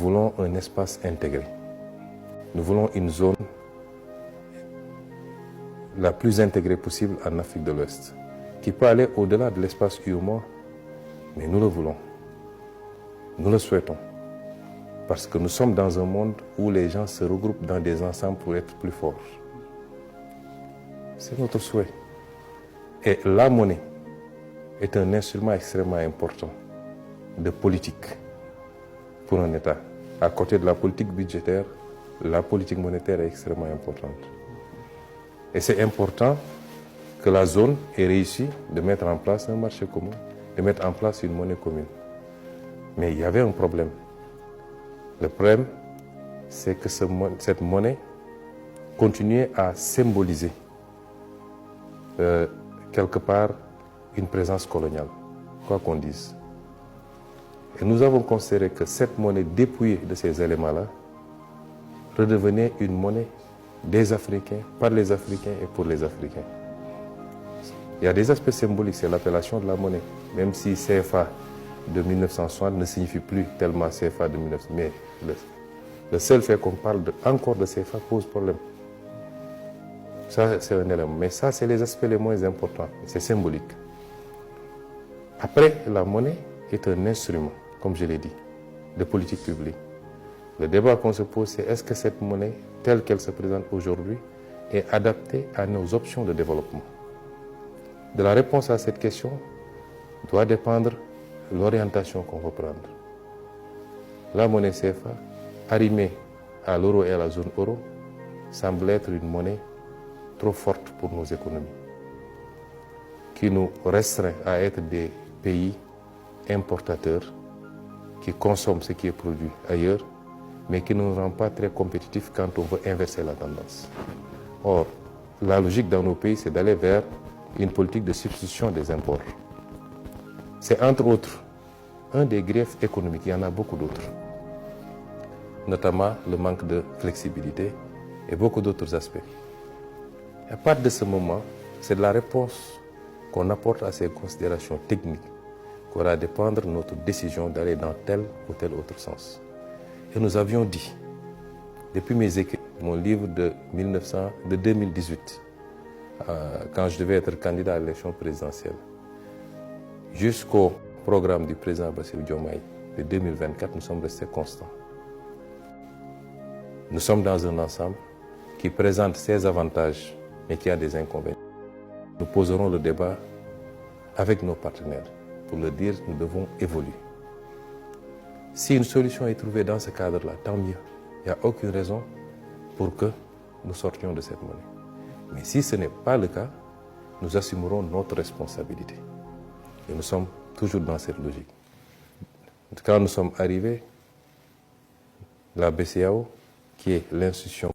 Nous voulons un espace intégré. Nous voulons une zone la plus intégrée possible en Afrique de l'Ouest, qui peut aller au-delà de l'espace UEMOA, mais nous le voulons. Nous le souhaitons. Parce que nous sommes dans un monde où les gens se regroupent dans des ensembles pour être plus forts. C'est notre souhait. Et la monnaie est un instrument extrêmement important de politique pour un État. À côté de la politique budgétaire, la politique monétaire est extrêmement importante. Et c'est important que la zone ait réussi de mettre en place un marché commun, de mettre en place une monnaie commune. Mais il y avait un problème. Le problème, c'est que cette monnaie continuait à symboliser quelque part une présence coloniale, quoi qu'on dise. Et nous avons considéré que cette monnaie dépouillée de ces éléments-là redevenait une monnaie des Africains, par les Africains et pour les Africains. Il y a des aspects symboliques, c'est l'appellation de la monnaie, même si CFA de 1960 ne signifie plus tellement CFA de 1900. Mais le seul fait qu'on parle encore de CFA pose problème. Ça, c'est un élément. Mais ça, c'est les aspects les moins importants. C'est symbolique. Après, la monnaie est un instrument, comme je l'ai dit, de politique publique. Le débat qu'on se pose, c'est est-ce que cette monnaie, telle qu'elle se présente aujourd'hui, est adaptée à nos options de développement? De la réponse à cette question doit dépendre l'orientation qu'on va prendre. La monnaie CFA, arrimée à l'euro et à la zone euro, semble être une monnaie trop forte pour nos économies, qui nous restreint à être des pays importateurs qui consomment ce qui est produit ailleurs, mais qui ne nous rend pas très compétitifs quand on veut inverser la tendance. Or, la logique dans nos pays, c'est d'aller vers une politique de substitution des imports. C'est entre autres un des griefs économiques, il y en a beaucoup d'autres, notamment le manque de flexibilité et beaucoup d'autres aspects. À partir de ce moment, c'est de la réponse qu'on apporte à ces considérations techniques qu'aura dépendre notre décision d'aller dans tel ou tel autre sens. Et nous avions dit, depuis mes écrits, mon livre de 2018, quand je devais être candidat à l'élection présidentielle, jusqu'au programme du président Bassirou Diomaye de 2024, nous sommes restés constants. Nous sommes dans un ensemble qui présente ses avantages, mais qui a des inconvénients. Nous poserons le débat avec nos partenaires pour leur dire que nous devons évoluer. Si une solution est trouvée dans ce cadre-là, tant mieux. Il n'y a aucune raison pour que nous sortions de cette monnaie. Mais si ce n'est pas le cas, nous assumerons notre responsabilité. Et nous sommes toujours dans cette logique. Quand nous sommes arrivés, la BCEAO, qui est l'institution